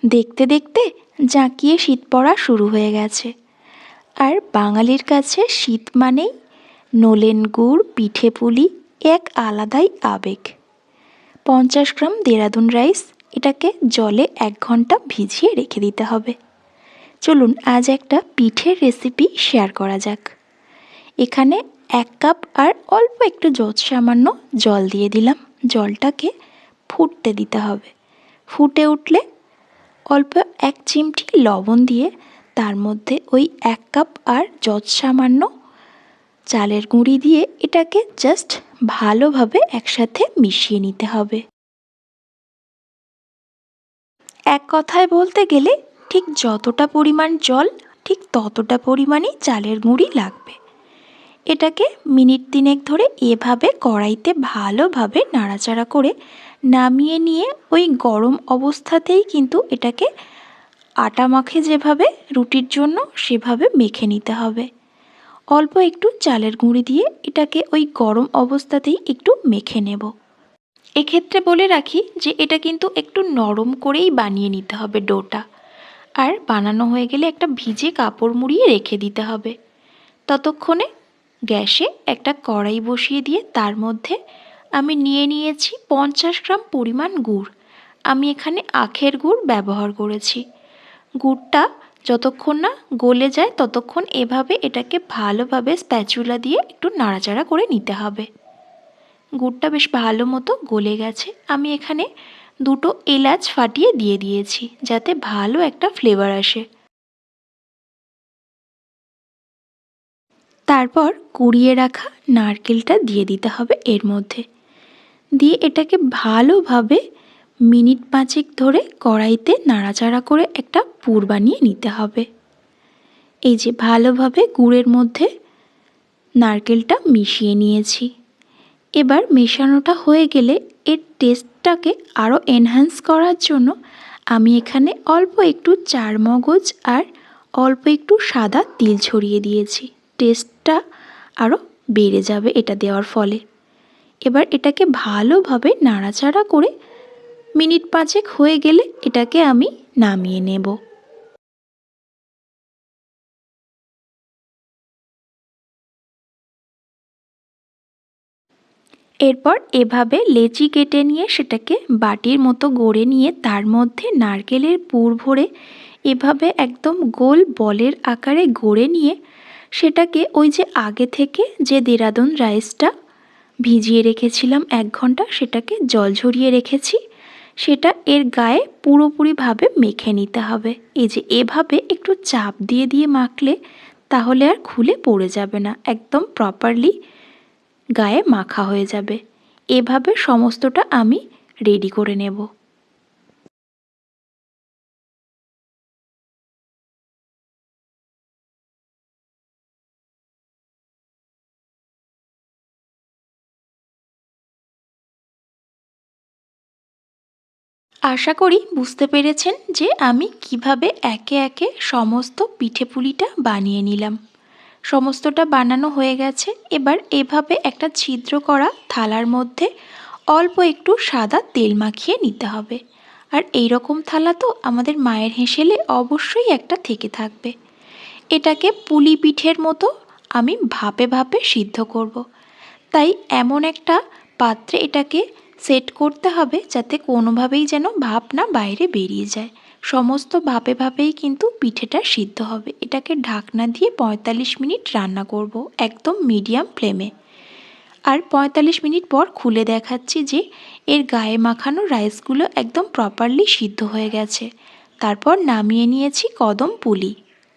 দেখতে দেখতে জাঁকিয়ে শীত পড়া শুরু হয়ে গেছে। আর বাঙালির কাছে শীত মানেই নলেন গুড়, পিঠে পুলি, এক আলাদাই আবেগ। 50 গ্রাম দেরাদুন রাইস, এটাকে জলে 1 ঘন্টা ভিজিয়ে রেখে দিতে হবে। চলুন আজ একটা পিঠের রেসিপি শেয়ার করা যাক। এখানে 1 কাপ আর অল্প একটু সামান্য জল দিয়ে দিলাম। জলটাকে ফুটতে দিতে হবে। ফুটে উঠলে অল্প 1 চিমটি লবণ দিয়ে তার মধ্যে ওই 1 কাপ আর সামান্য চালের গুঁড়ি দিয়ে এটাকে জাস্ট ভালোভাবে একসাথে মিশিয়ে নিতে হবে। এক কথায় বলতে গেলে ঠিক যতটা পরিমাণ জল ঠিক ততটা পরিমাণই চালের গুঁড়ি লাগবে। এটাকে মিনিট 3 ধরে এভাবে কড়াইতে ভালোভাবে নাড়াচাড়া করে নামিয়ে নিয়ে ওই গরম অবস্থাতেই কিন্তু এটাকে আটা মাখে যেভাবে রুটির জন্য সেভাবে মেখে নিতে হবে। অল্প একটু চালের গুঁড়ি দিয়ে এটাকে ওই গরম অবস্থাতেই একটু মেখে নেব। এক্ষেত্রে বলে রাখি যে এটা কিন্তু একটু নরম করেই বানিয়ে নিতে হবে ডোটা। আর বানানো হয়ে গেলে একটা ভিজে কাপড় মুড়িয়ে রেখে দিতে হবে। ততক্ষণে গ্যাসে একটা কড়াই বসিয়ে দিয়ে তার মধ্যে আমি নিয়েছি 50 গ্রাম পরিমাণ গুড়। আমি এখানে আখের গুড় ব্যবহার করেছি। গুড়টা যতক্ষণ না গলে যায় ততক্ষণ এভাবে এটাকে ভালোভাবে স্প্যাচুলা দিয়ে একটু নাড়াচাড়া করে নিতে হবে। গুড়টা বেশ ভালো মতো গলে গেছে। আমি এখানে 2টো এলাচ ফাটিয়ে দিয়ে দিয়েছি যাতে ভালো একটা ফ্লেভার আসে। তারপর কুড়িয়ে রাখা নারকেলটা দিয়ে দিতে হবে এর মধ্যে। দিয়ে এটাকে ভালোভাবে মিনিট 5 ধরে কড়াইতে নাড়াচাড়া করে একটা পুর বানিয়ে নিতে হবে। এই যে ভালোভাবে গুড়ের মধ্যে নারকেলটা মিশিয়ে নিয়েছি। এবার মেশানোটা হয়ে গেলে এর টেস্টটাকে আরও এনহ্যান্স করার জন্য আমি এখানে অল্প একটু চারমগজ আর অল্প একটু সাদা তিল ছড়িয়ে দিয়েছি। টেস্টটা আরও বেড়ে যাবে এটা দেওয়ার ফলে। এবার এটাকে ভালোভাবে নাড়াচাড়া করে মিনিট 5 হয়ে গেলে এটাকে আমি নামিয়ে নেব। এরপর এভাবে লেচি কেটে নিয়ে সেটাকে বাটির মতো গড়ে নিয়ে তার মধ্যে নারকেলের পুর ভরে এভাবে একদম গোল বলের আকারে গড়ে নিয়ে সেটাকে ওই যে আগে থেকে যে দেরাদুন রাইসটা ভিজিয়ে রেখেছিলাম 1 ঘন্টা, সেটাকে জল ঝরিয়ে রেখেছি, সেটা এর গায়ে পুরোপুরিভাবে মেখে নিতে হবে। এই যে এভাবে একটু চাপ দিয়ে দিয়ে মাখলে তাহলে আর খুলে পড়ে যাবে না, একদম প্রপারলি গায়ে মাখা হয়ে যাবে। এভাবে সমস্তটা আমি রেডি করে নেব। আশা করি বুঝতে পেরেছেন যে আমি কিভাবে একে একে সমস্ত পিঠেপুলিটা বানিয়ে নিলাম। সমস্তটা বানানো হয়ে গেছে। এবার এভাবে একটা ছিদ্র করা থালার মধ্যে অল্প একটু সাদা তেল মাখিয়ে নিতে হবে। আর এই রকম থালা তো আমাদের মায়ের হেঁসেলে অবশ্যই একটা থেকে থাকবে। এটাকে পুলি পিঠের মতো আমি ভাপে ভাপে সিদ্ধ করব। তাই এমন একটা পাত্রে এটাকে সেট করতে হবে যাতে কোনোভাবেই যেন ভাপ না বাইরে বেরিয়ে যায়। সমস্ত ভাপে ভাপেই কিন্তু পিঠেটা সিদ্ধ হবে। এটাকে ঢাকনা দিয়ে 45 মিনিট রান্না করব একদম মিডিয়াম ফ্লেমে। আর 45 মিনিট পর খুলে দেখাচ্ছি যে এর গায়ে মাখানো রাইসগুলো একদম প্রপারলি সিদ্ধ হয়ে গেছে। তারপর নামিয়ে নিয়েছি কদম পুলি।